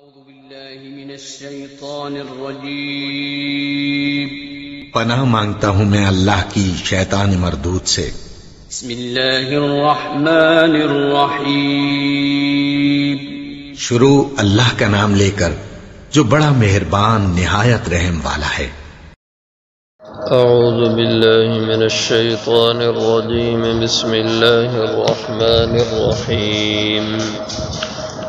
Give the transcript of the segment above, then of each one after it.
اعوذ باللہ من الشیطان الرجیم پناہ مانگتا ہوں میں اللہ کی شیطان مردود سے۔ بسم اللہ الرحمن الرحیم شروع اللہ کا نام لے کر جو بڑا مہربان نہایت رحم والا ہے۔ اعوذ باللہ من الشیطان الرجیم بسم اللہ الرحمن الرحیم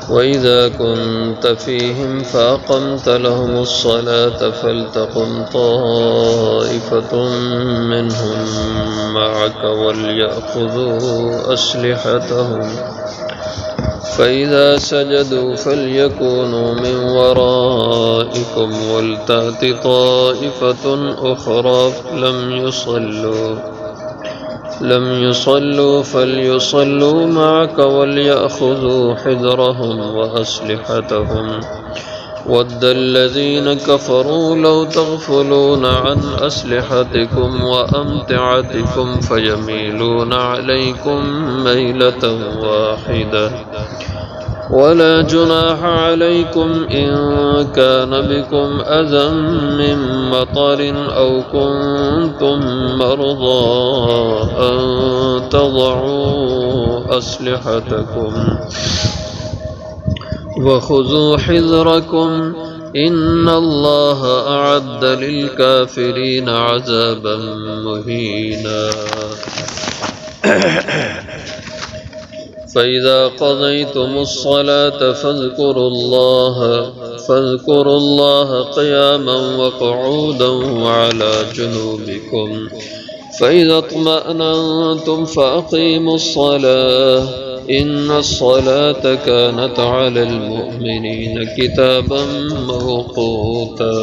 وَإِذَا كُنْتَ فِيهِمْ فَأَقَمْتَ لَهُمُ الصَّلَاةَ فَلْتَقُمْ طَائِفَةٌ مِّنْهُمْ مَعَكَ وَلْيَأْخُذُوا أَسْلِحَتَهُمْ فَإِذَا سَجَدُوا فَلْيَكُونُوا مِنْ وَرَائِكُمْ وَلْتَأْتِ طَائِفَةٌ أُخْرَى لم يصلوا فليصلوا معك وليأخذوا حذرهم وأسلحتهم ود الذين كفروا لو تغفلون عن أسلحتكم وأمتعتكم فيميلون عليكم ميلة واحدة ولا جناح عليكم إن كان بكم أذى من مطر أو كنتم مرضى أن تضعوا أسلحتكم وخذوا حذركم إن الله أعد للكافرين عذابا مهينا فإذا قضيتم الصلاة فاذكروا الله قياما وقعودا وعلى جنوبكم فإذا اطمأننتم فأقيموا الصلاة إن الصلاة كانت على المؤمنين كتابا موقوتا۔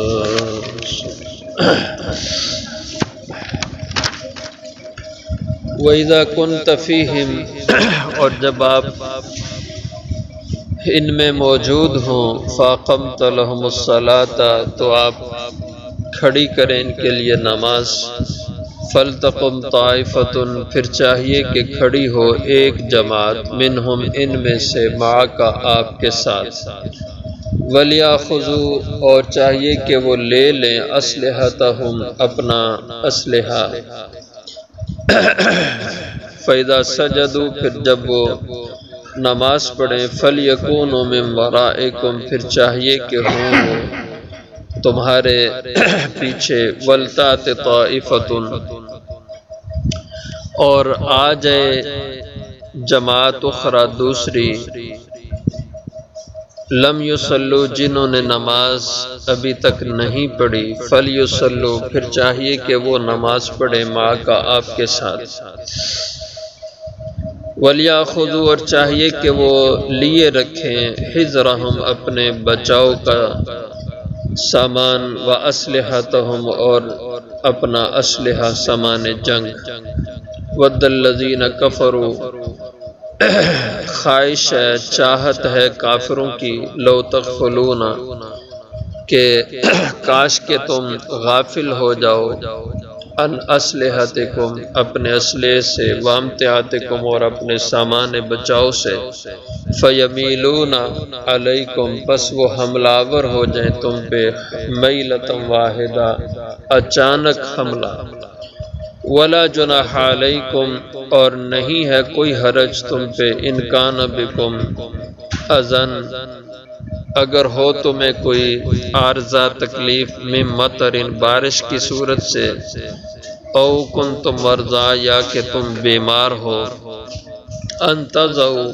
وَإِذَا كُنْتَ فِيهِمْ اور جب آپ ان میں موجود ہوں فَأَقَمْتَ لَهُمُ الصَّلَاةَ تو آپ کھڑی کریں ان کے لیے نماز فَلْتَقُمْ طَائِفَةٌ پھر چاہیے کہ کھڑی ہو ایک جماعت منہم ان میں سے معاک آپ کے ساتھ وَلْيَأْخُذُوا اور چاہیے کہ وہ لے لیں أَسْلِحَتَهُمْ اپنا اسلحہ فَإِذَا سَجَدُوا پھر جب وہ نماز پڑھیں فَلْيَكُونُوا مِنْ وَرَائِكُمْ پھر چاہیے کہ ہوں وہ تمہارے پیچھے وَلْتَأْتِ طَائِفَةٌ اور آ جائے جماعت اخرى دوسری لم یصلوا جنہوں نے نماز ابھی تک نہیں پڑھی فلیصلوا پھر چاہیے کہ وہ نماز پڑھیں معاک آپ کے ساتھ ولیاخذوا اور چاہیے کہ وہ لیے رکھیں حذرہم اپنے بچاؤ کا سامان واسلحتہم اور اپنا اسلحہ سامان جنگ ود الذین کفروا خواہش ہے چاہت ہے کافروں کی لو تغفلون کہ کاش کہ تم غافل ہو جاؤ ان اسلحتکم اپنے اسلحے سے وامتعاتکم اور اپنے سامان بچاؤ سے فیمیلون علیکم پس وہ حملہ ہو جائیں تم پہ میلۃ واحدہ اچانک حملہ ولا جناح علیکم اور نہیں ہے کوئی حرج تم پہ ان کان بکم اذن اگر ہو تمہیں کوئی عارضہ تکلیف من مطر بارش کی صورت سے او کنتم مرضی یا کہ تم بیمار ہو ان تضعوا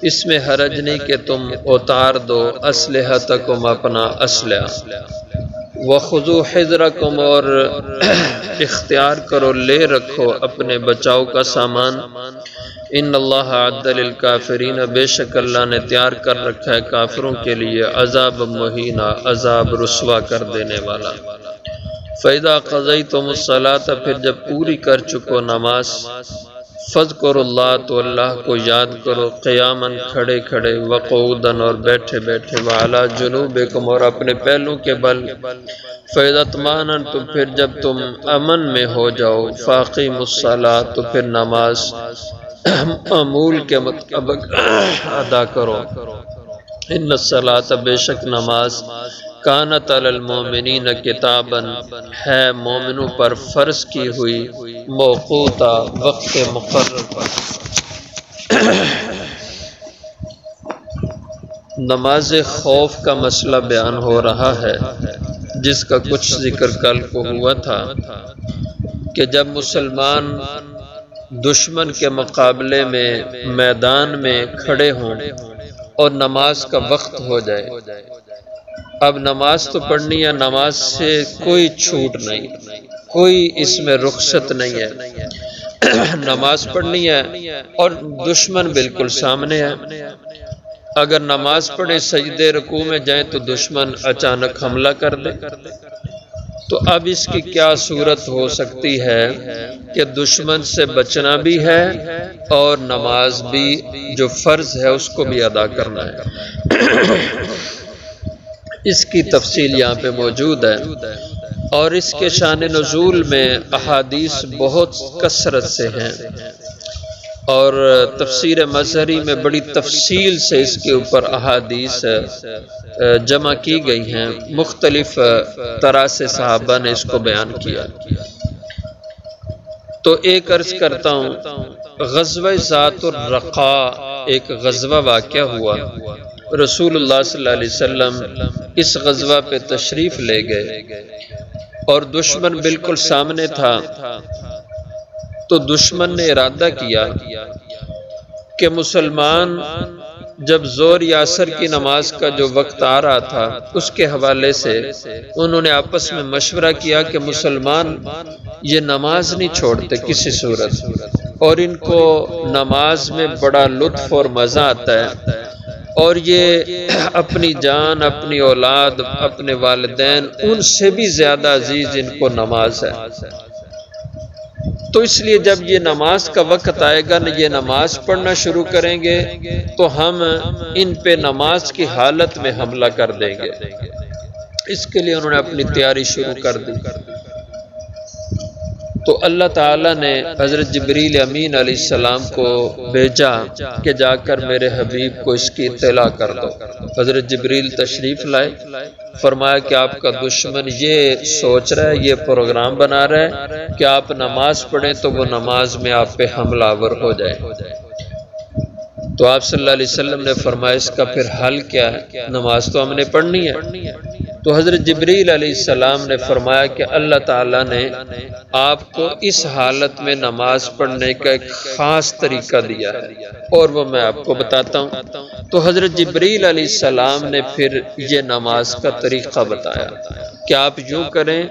اس میں حرج نہیں کہ تم اتار دو اسلحتکم اپنا اسلحہ وَخُذُوا حِذْرَكُمْ اور اختیار کرو لے رکھو اپنے بچاؤ کا سامان ان اللہ اعد للکافرین بے شک اللہ نے تیار کر رکھا ہے کافروں کے لیے عذاب مہینہ عذاب رسوا کر دینے والا فَإِذَا قَضَيْتُمُ الصَّلَاةَ پھر جب پوری کر چکو نماز فَاذْكُرُوا اللَّهَ تو اللہ کو یاد کرو قیاماً کھڑے کھڑے وقعوداً اور بیٹھے بیٹھے وعلیٰ جنوبکم اور اپنے پہلوں کے بل فَإِذَا اطْمَأْنَنْتُمْ پھر جب تم امن میں ہو جاؤ فَأَقِیمُوا الصَّلَاةَ تو پھر نماز معمول کے مطابق ادا کرو ان الصلاۃ بے شک نماز کانت علی المومنین کتابا ہے مومنوں پر فرض کی ہوئی موقوتا وقت مقرر پر۔ نماز خوف کا مسئلہ بیان ہو رہا ہے، جس کا کچھ ذکر کل کو ہوا تھا کہ جب مسلمان دشمن کے مقابلے میں میدان میں کھڑے ہوں اور نماز کا وقت ہو جائے، اب نماز تو پڑھنی ہے، نماز سے کوئی چھوٹ نہیں، کوئی اس میں رخصت نہیں ہے، نماز پڑھنی ہے اور دشمن بالکل سامنے ہے۔ اگر نماز پڑھے سجدے رکوع میں جائیں تو دشمن اچانک حملہ کر دے، تو اب اس کی کیا صورت ہو سکتی ہے کہ دشمن سے بچنا بھی ہے اور نماز بھی جو فرض ہے اس کو بھی ادا کرنا ہے۔ اس کی تفصیل یہاں پہ موجود ہے، اور اس کے شان نزول میں احادیث بہت کثرت سے ہیں، اور تفسیر مظہری میں بڑی تفصیل سے اس کے اوپر احادیث جمع کی گئی ہیں، مختلف طرح سے صحابہ نے اس کو بیان کیا۔ تو ایک عرض کرتا ہوں، غزوہ ذات الرقاء ایک غزوہ واقعہ ہوا، رسول اللہ صلی اللہ علیہ وسلم اس غزوہ پہ تشریف لے گئے اور دشمن بالکل سامنے تھا، تو دشمن نے ارادہ کیا کہ مسلمان جب زور یا عصر کی نماز کا جو وقت آ رہا تھا اس کے حوالے سے انہوں نے آپس میں مشورہ کیا کہ مسلمان یہ نماز نہیں چھوڑتے کسی صورت، اور ان کو نماز میں بڑا لطف اور مزہ آتا ہے، اور یہ اپنی جان، اپنی اولاد، اپنے والدین، ان سے بھی زیادہ عزیز ان کو نماز ہے۔ تو اس لیے جب یہ نماز کا وقت آئے گا، یہ نماز پڑھنا شروع کریں گے تو ہم ان پہ نماز کی حالت میں حملہ کر دیں گے۔ اس کے لیے انہوں نے اپنی تیاری شروع کر دی۔ تو اللہ تعالیٰ نے حضرت جبریل امین علیہ السلام کو بھیجا کہ جا کر میرے حبیب کو اس کی اطلاع کر دو۔ حضرت جبریل تشریف لائے، فرمایا کہ آپ کا دشمن یہ سوچ رہا ہے، یہ پروگرام بنا رہا ہے کہ آپ نماز پڑھیں تو وہ نماز میں آپ پہ حملہ آور ہو جائے۔ تو آپ صلی اللہ علیہ وسلم نے فرمایا اس کا پھر حل کیا ہے؟ نماز تو ہم نے پڑھنی ہے۔ تو حضرت جبریل علیہ السلام نے فرمایا کہ اللہ تعالیٰ نے آپ کو اس حالت میں نماز پڑھنے کا ایک خاص طریقہ دیا ہے، اور وہ میں آپ کو بتاتا ہوں۔ تو حضرت جبریل علیہ السلام نے پھر یہ نماز کا طریقہ بتایا کہ آپ یوں کریں،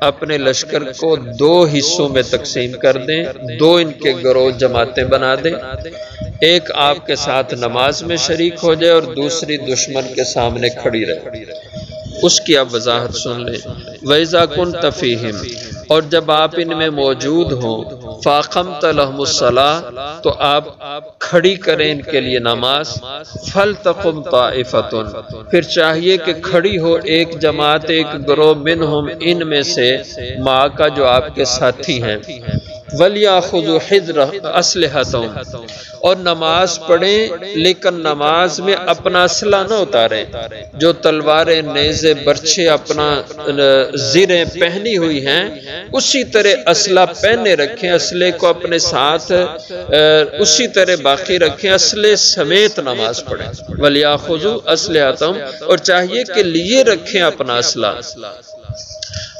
اپنے لشکر کو 2 حصوں میں تقسیم کر دیں، 2 ان کے گروہ جماعتیں بنا دیں، ایک آپ کے ساتھ نماز میں شریک ہو جائے اور دوسری دشمن کے سامنے کھڑی رہے۔ اس کی آپ وضاحت سن لیں۔ وَإِذَا كُنْتَ فِيهِمْ، اور جب آپ ان میں موجود ہوں، فَأَقَمْتَ لَهُمُ الصَّلَاةَ، تو آپ کھڑی کریں ان کے لیے نماز، فَلْتَقُمْ طَائِفَةٌ، پھر چاہیے کہ کھڑی ہو ایک جماعت، ایک گروہ، منہم ان میں سے، ماں کا جو آپ کے ساتھی ہیں، وَلْيَأْخُذُوا حِذْرَ أَسْلِحَتَهُمْ، اور نماز پڑھیں لیکن نماز میں اپنا اسلحہ نہ اتاریں، جو تلواریں، نیزے، برچھے، اپنا زریں پہنی ہوئی ہیں اسی طرح اسلحہ پہنے رکھیں، اسلحے کو اپنے ساتھ اسی طرح باقی رکھیں، اسلحے سمیت نماز پڑھیں۔ وَلْيَأْخُذُوا أَسْلِحَتَهُمْ، اور چاہیے کہ لیے رکھیں اپنا اسلحہ۔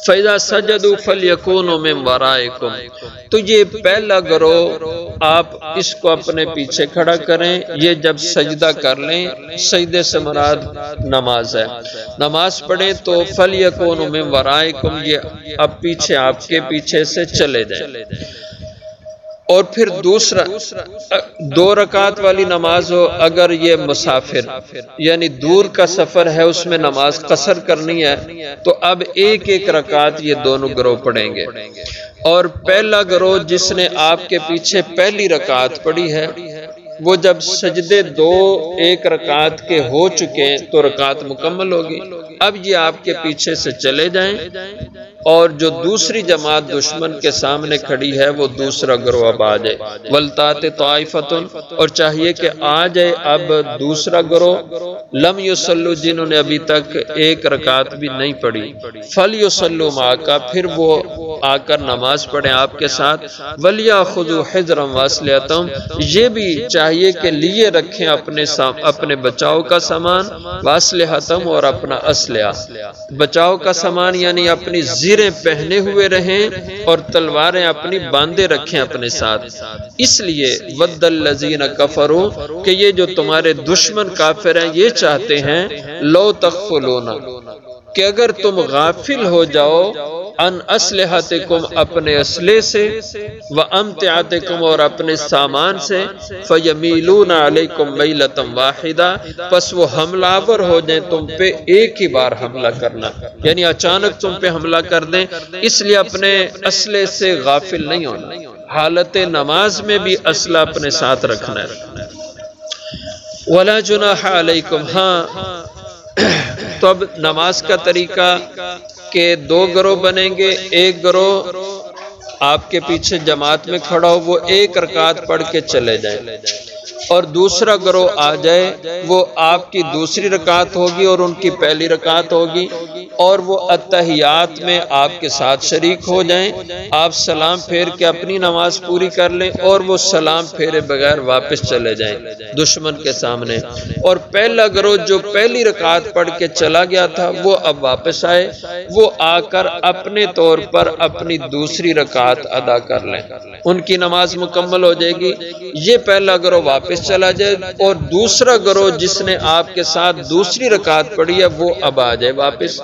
فَإِذَا سَجَدُوا فَلْيَكُونُوا مِنْ وَرَائِكُمْ، تو یہ پہلا گروہ آپ اس کو اپنے پیچھے کھڑا کریں، یہ جب سجدہ کر لیں، سجدے سے مراد نماز ہے، نماز پڑھیں تو فَلْيَكُونُوا مِنْ وَرَائِكُمْ، یہ اب پیچھے آپ کے پیچھے سے چلے جائیں۔ اور پھر دوسرا 2 رکعت والی نماز ہو، اگر یہ مسافر یعنی دور کا سفر ہے اس میں نماز قصر کرنی ہے تو اب ایک رکعت یہ دونوں گروہ پڑھیں گے، اور پہلا گروہ جس نے آپ کے پیچھے پہلی رکعت پڑھی ہے وہ جب سجدے 2 1 رکعت کے ہو چکے تو رکعت مکمل ہوگی، اب یہ آپ کے پیچھے سے چلے جائیں اور جو دوسری جماعت دشمن کے سامنے کھڑی ہے وہ دوسرا گروہ اب آ جائے۔ وَلْتَأْتِ طَائِفَةٌ، اور چاہیے کہ آ جائے اب دوسرا گروہ، لم یصلوا، جنہوں نے ابھی تک ایک رکعت بھی نہیں پڑھی، فَلْيُصَلُّوا مَعَكَ، پھر وہ آ کر نماز پڑھیں آپ کے ساتھ، وَلْيَأْخُذُوا حِذْرًا وَأَسْلِحَتَهُمْ، یہ بھی چاہیے کہ لیے رکھیں اپنے بچاؤ کا سامان، وَأَسْلِحَتَهُمْ، اور اپنا اسلحہ، بچاؤ کا سامان یعنی اپنی زیریں پہنے ہوئے رہیں اور تلواریں اپنی باندھے رکھیں اپنے ساتھ۔ اس لیے وَدَّ الَّذِينَ كَفَرُوا، کہ یہ جو تمہارے دشمن کافر ہیں یہ چاہتے ہیں، لَوْ تَغْفُلُونَ، کہ اگر تم غافل ہو جاؤ، ان اسلحتکم، اپنے اسلحے سے، وامتعتکم، اور اپنے سامان سے، فیمیلون علیکم میلۃ واحدہ، پس وہ حملہ آور ہو جائیں تم پہ ایک ہی بار حملہ کرنا، یعنی اچانک تم پہ حملہ کر دیں۔ اس لیے اپنے اسلحے سے غافل نہیں ہونا، حالت نماز میں بھی اسلحہ اپنے ساتھ رکھنا ہے۔ ولا جناح علیکم، ہاں تو اب نماز کا طریقہ کہ دو گروہ بنیں گے، ایک گروہ آپ کے پیچھے جماعت میں کھڑا ہو، وہ ایک رکعت پڑھ کے چلے جائیں، اور دوسرا گروہ آ جائے، وہ آپ کی دوسری رکعت ہوگی اور ان کی پہلی رکعت ہوگی، اور وہ اتحیات میں آپ کے ساتھ شریک ہو جائیں، آپ سلام پھیر کے اپنی نماز پوری کر لیں اور وہ سلام پھیرے بغیر واپس چلے جائیں دشمن کے سامنے، اور پہلا گروہ جو پہلی رکعت پڑھ کے چلا گیا تھا وہ اب واپس آئے، وہ آ کر اپنے طور پر اپنی دوسری رکعت ادا کر لیں، ان کی نماز مکمل ہو جائے گی۔ یہ پہلا گروہ واپس چلا جائے اور دوسرا گروہ جس نے آپ کے ساتھ دوسری رکعت پڑھی ہے وہ اب آ جائے واپس،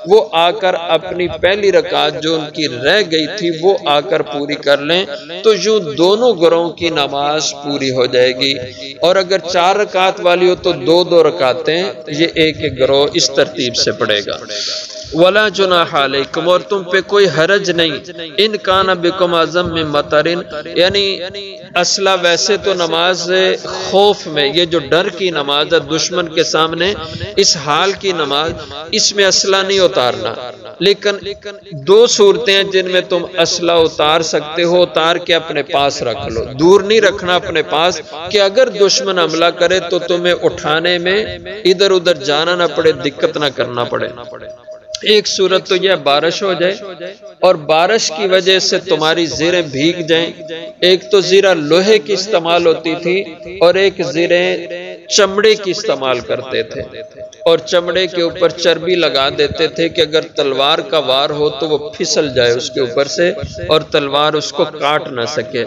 وہ آ کر اپنی پہلی رکعت جو ان کی رہ گئی تھی وہ آ کر پوری کر لیں، تو یوں دونوں گروہوں کی نماز پوری ہو جائے گی۔ اور اگر 4 رکعت والی ہو تو 2 رکعتیں یہ ایک گروہ اس ترتیب سے پڑھے گا۔ ولا جناح علیکم، اور تم پہ کوئی حرج نہیں، ان کان بکم اعظم من مطر، یعنی اصلا ویسے تو نماز خوف میں، یہ جو ڈر کی نماز ہے دشمن کے سامنے، اس حال کی نماز، اس میں اسلحہ نہیں اتارنا، لیکن 2 صورتیں ہیں جن میں تم اسلحہ اتار سکتے ہو، اتار کے اپنے پاس رکھ لو، دور نہیں رکھنا اپنے پاس، کہ اگر دشمن حملہ کرے تو تمہیں اٹھانے میں ادھر ادھر جانا نہ پڑے، دقت نہ کرنا پڑے۔ ایک صورت تو یہ بارش ہو جائے اور بارش کی وجہ سے تمہاری زیریں بھیگ جائیں، ایک تو زیرہ لوہے کی استعمال ہوتی تھی اور ایک زیریں چمڑے کی استعمال کرتے تھے، اور چمڑے کے اوپر چربی لگا دیتے تھے کہ اگر تلوار کا وار ہو تو وہ پھسل جائے اس کے اوپر سے اور تلوار اس کو کاٹ نہ سکے۔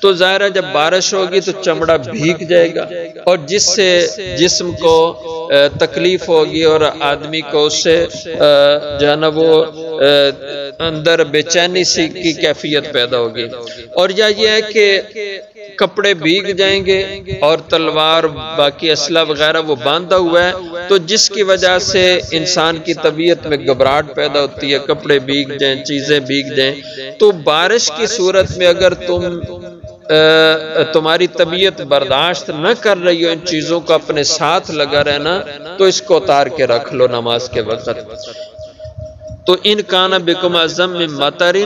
تو ظاہر ہے جب بارش ہوگی تو چمڑا بھیگ جائے گا، اور جس سے جسم کو تکلیف ہوگی اور آدمی کو اس سے جو ہے نا وہ اندر بے چینی سی کی کیفیت پیدا ہوگی، اور یا یہ ہے کہ کپڑے بھیگ جائیں گے اور تلوار باقی اسلحہ وغیرہ وہ باندھا ہوا ہے، تو جس کی وجہ سے انسان کی طبیعت میں گھبراہٹ پیدا ہوتی ہے، کپڑے بھیگ جائیں، چیزیں بھیگ جائیں۔ تو بارش کی صورت میں اگر تمہاری طبیعت برداشت نہ کر رہی ہو ان چیزوں کو اپنے ساتھ لگا رہنا، تو اس کو اتار کے رکھ لو نماز کے وقت۔ تو ان کان بکم اعظم من مطر،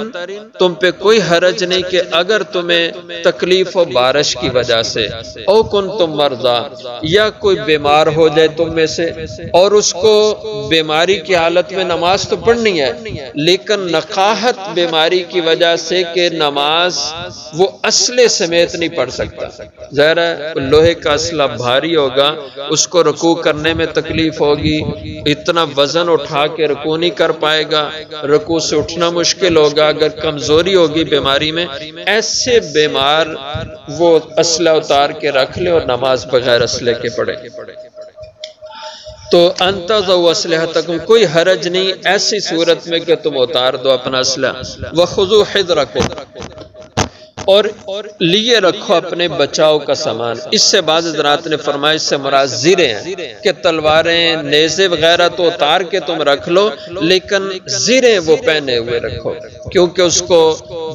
تم پہ کوئی حرج نہیں کہ اگر تمہیں تکلیف ہو بارش کی وجہ سے، او کنتم مرضی، یا کوئی بیمار ہو جائے تم میں سے اور اس کو بیماری کی حالت میں نماز تو پڑھنی ہے، لیکن نقاہت بیماری کی وجہ سے کہ نماز وہ اسلحے سمیت نہیں پڑھ سکتا، ظاہر ہے لوہے کا اسلحہ بھاری ہوگا، اس کو رکوع کرنے میں تکلیف ہوگی، اتنا وزن اٹھا کے رکوع نہیں کر پائے گا، رکوع سے اٹھنا مشکل ہوگا، اگر کمزوری ہوگی بیماری میں، ایسے بیمار وہ اسلحہ اتار کے رکھ لے اور نماز بغیر اسلحے کے پڑھے۔ تو انتظروا اسلحتکم، کوئی حرج نہیں ایسی صورت میں کہ تم اتار دو اپنا اسلحہ، وخذوا حذرکم، اور لیے رکھو اپنے بچاؤ کا سامان۔ اس سے بعض حضرات نے فرمایا اس سے مراد زیریں ہیں کہ تلواریں نیزے وغیرہ تو اتار کے تم رکھ لو، لیکن زیریں وہ پہنے ہوئے رکھو، کیونکہ اس کو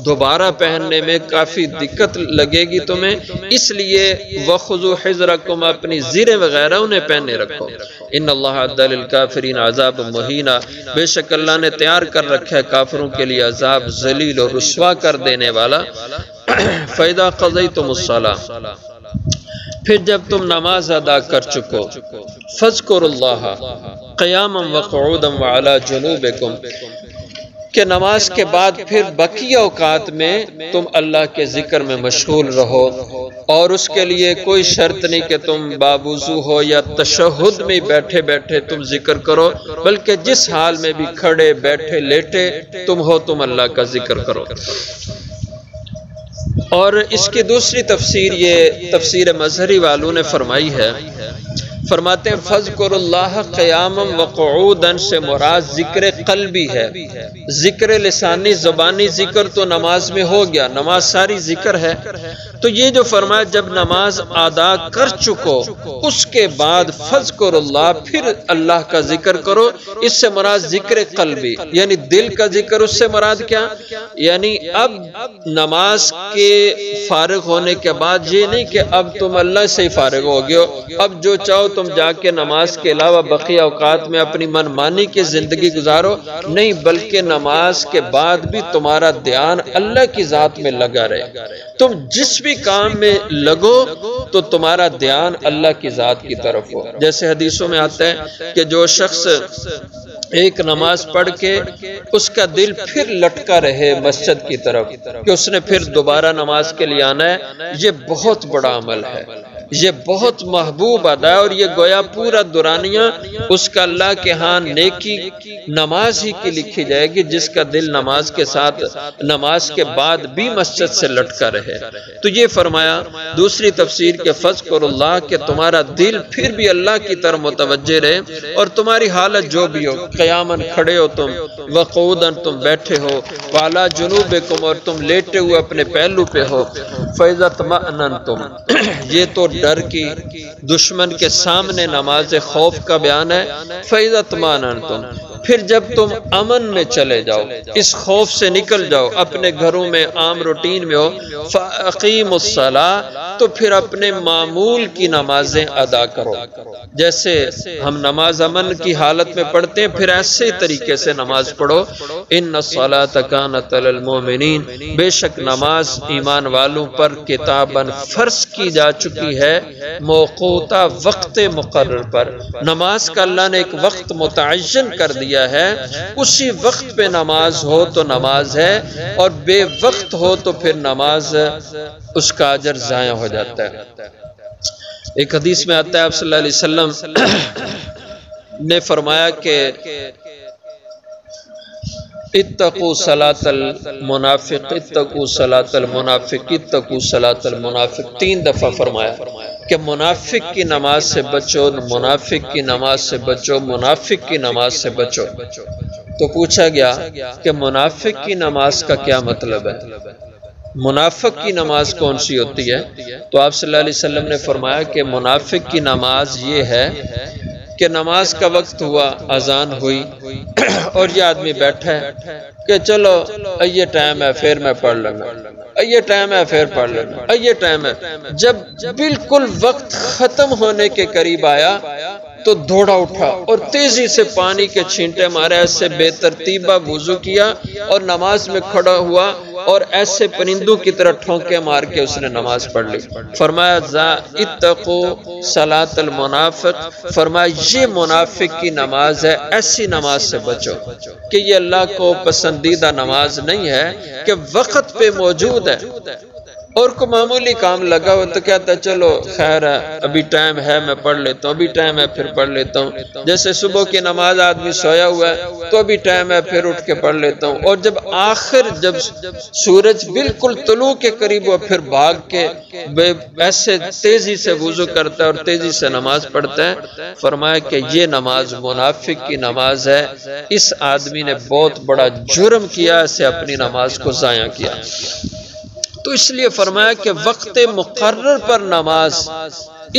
دوبارہ پہننے میں کافی دقت لگے گی تمہیں، اس لیے وَخُذُوا حِذْرَكُمْ اپنی زیریں وغیرہ انہیں پہنے رکھو۔ ان اللہ عَدَّ لِلْكَافِرِينَ عذاب مہینہ، بے شک اللہ نے تیار کر رکھا ہے کافروں کے لیے عذاب ذلیل اور رسوا کر دینے والا۔ فَإِذَا قَضَيْتُمُ الصَّلَاةَ، پھر جب تم نماز ادا کر چکو، فَاذْكُرُوا اللَّهَ قِيَامًا وَقُعُودًا وَعَلَى جُنُوبِكُمْ، کہ نماز کے بعد پھر بقیہ اوقات میں تم اللہ کے ذکر میں مشغول رہو، اور اس کے لیے کوئی شرط نہیں کہ تم باوضو ہو یا تشہد میں بیٹھے بیٹھے تم ذکر کرو، بلکہ جس حال میں بھی کھڑے بیٹھے لیٹے تم ہو تم اللہ کا ذکر کرو۔ اور اس کی دوسری تفسیر یہ تفسیر مظہری والوں نے فرمائی ہے، فرماتے ہیں فَاذْكُرُوا اللَّهَ قِيَامًا وَقُعُودًا سے مراد ذکر قلبی ہے، ذکر لسانی زبانی ذکر تو نماز میں ہو گیا، نماز ساری ذکر ہے، تو یہ جو فرمایا جب نماز ادا کر چکو اس کے بعد فَاذْكُرُوا اللَّهَ پھر اللہ کا ذکر کرو، اس سے مراد ذکر قلبی یعنی دل کا ذکر، اس سے مراد کیا یعنی اب نماز کے فارغ ہونے کے بعد یہ نہیں کہ اب تم اللہ سے ہی فارغ ہو گئے ہو، اب جو چاہو تم جا کے نماز کے علاوہ بقیہ اوقات میں اپنی من مانی کی زندگی گزارو، نہیں، بلکہ نماز کے بعد بھی تمہارا دھیان اللہ کی ذات میں لگا رہے، تم جس بھی کام میں لگو تو تمہارا دھیان اللہ کی ذات کی طرف ہو۔ جیسے حدیثوں میں آتا ہے کہ جو شخص ایک نماز پڑھ کے اس کا دل پھر لٹکا رہے مسجد کی طرف کہ اس نے پھر دوبارہ نماز کے لیے آنا ہے، یہ بہت بڑا عمل ہے، یہ بہت محبوب ادا ہے، اور یہ گویا پورا دورانیہ اس کا اللہ کے ہاں نیکی نماز ہی کی لکھی جائے گی، جس کا دل نماز کے ساتھ نماز کے بعد بھی مسجد سے لٹکا رہے۔ تو یہ فرمایا دوسری تفسیر کے فَاذْكُرُوا اللَّهَ کہ تمہارا دل پھر بھی اللہ کی طرف متوجہ رہے، اور تمہاری حالت جو بھی ہو، قیاماً کھڑے ہو تم، وقعوداً تم بیٹھے ہو، وعلیٰ جنوبکم اور تم لیٹے ہوئے اپنے پہلو پہ ہو، فَإِذَا اطْمَأْنَنْتُمْ یہ تو ڈر کی دشمن کے سامنے نماز خوف کا بیان ہے، فَإِذَا اطْمَأْنَنْتُمْ پھر جب تم امن میں چلے جاؤ، اس خوف سے نکل جاؤ، اپنے گھروں میں عام روٹین میں ہو، فَأَقِيمُوا الصَّلَاةَ تو پھر اپنے معمول کی نمازیں ادا کرو، جیسے ہم نماز امن کی حالت میں پڑھتے ہیں پھر ایسے طریقے سے نماز پڑھو۔ إِنَّ الصَّلَاةَ كَانَتْ عَلَى الْمُؤْمِنِينَ بے شک نماز ایمان والوں پر کتاباً فرض کی جا چکی ہے، موقوتا وقت مقرر پر، نماز کا اللہ نے ایک وقت متعین کر دیا ہے، اسی وقت پہ نماز ہو تو نماز ہے، اور بے وقت ہو تو پھر نماز اس کا اجر ضائع ہو جاتا ہے۔ ایک حدیث میں آتا ہے آپ صلی اللہ علیہ وسلم نے فرمایا کہ اتقوا صلاۃ المنافق، اتقوا صلاۃ المنافق، اتقوا صلاۃ المنافق، 3 دفعہ فرمایا کہ منافق کی نماز سے بچو، منافق کی نماز سے بچو، منافق کی نماز سے بچو۔ تو پوچھا گیا کہ منافق کی نماز کا کیا مطلب ہے، منافق کی نماز کون سی ہوتی ہے؟ تو آپ صلی اللہ علیہ وسلم نے فرمایا کہ منافق کی نماز یہ ہے کہ نماز کا وقت ہوا، اذان ہوئی اور یہ آدمی بیٹھا ہے کہ چلو یہ ٹائم ہے پھر میں پڑھ لوں گا، یہ ٹائم ہے پھر پڑھ لوں گا، یہ ٹائم ہے۔ جب بالکل وقت ختم ہونے کے قریب آیا تو دوڑا اٹھا اور تیزی سے پانی کے چھینٹے مارے، ایسے بے ترتیبہ وضو کیا اور نماز میں کھڑا ہوا، اور ایسے پرندوں کی طرح ٹھونکے مار کے اس نے نماز پڑھ لی۔ فرمایا اتقوا صلاۃ المنافق، فرمایا یہ منافق کی نماز ہے، ایسی نماز سے بچو کہ یہ اللہ کو پسندیدہ نماز نہیں ہے کہ وقت پہ موجود ہے، اور کو معمولی کام لگا ہو تو کہتا ہے چلو خیر ہے، ابھی ٹائم ہے میں پڑھ لیتا ہوں، ابھی ٹائم ہے پھر پڑھ لیتا ہوں۔ جیسے صبح کی نماز آدمی سویا ہوا ہے تو ابھی ٹائم ہے پھر اٹھ کے پڑھ لیتا ہوں، اور جب سورج بالکل طلوع کے قریب ہو پھر بھاگ کے ایسے تیزی سے وضو کرتا ہے اور تیزی سے نماز پڑھتا ہے۔ فرمایا کہ یہ نماز منافق کی نماز ہے، اس آدمی نے بہت بڑا جرم کیا، اسے اپنی نماز کو ضائع کیا۔ تو اس لیے فرمایا کہ وقت مقرر پر نماز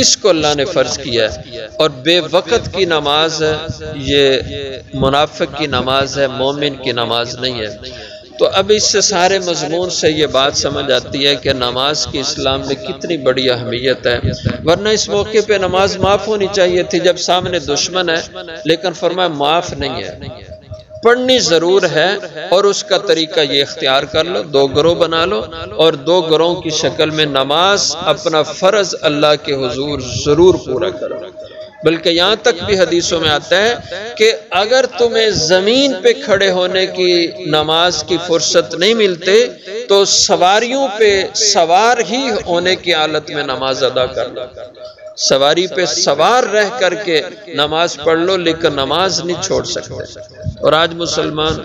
اس کو اللہ نے فرض کیا ہے، اور بے وقت کی نماز یہ منافق کی نماز ہے، مومن کی نماز نہیں ہے۔ تو اب اس سے سارے مضمون سے یہ بات سمجھ آتی ہے کہ نماز کی اسلام میں کتنی بڑی اہمیت ہے، ورنہ اس موقع پہ نماز معاف ہونی چاہیے تھی جب سامنے دشمن ہے، لیکن فرمایا معاف نہیں ہے، پڑھنی ضرور ہے، اور اس کا طریقہ یہ اختیار کر لو، 2 گروہ بنا لو اور 2 گروہوں کی شکل میں نماز اپنا فرض اللہ کے حضور ضرور پورا کرو۔ بلکہ یہاں تک بھی حدیثوں میں آتا ہے کہ اگر تمہیں زمین پہ کھڑے ہونے کی نماز کی فرصت نہیں ملتے تو سواریوں پہ سوار ہی ہونے کی حالت میں نماز ادا کر لو، سواری پہ سوار رہ کر کے نماز پڑھ لو، لیکن نماز نہیں چھوڑ سکتے۔ اور آج مسلمان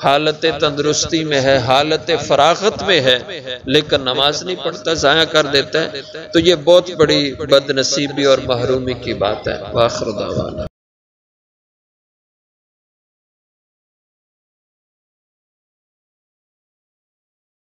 حالت تندرستی میں ہے، حالت فراغت میں ہے، لیکن نماز نہیں پڑھتا، ضائع کر دیتا ہے، تو یہ بہت بڑی بد نصیبی اور محرومی کی بات ہے۔ وآخر دعوانا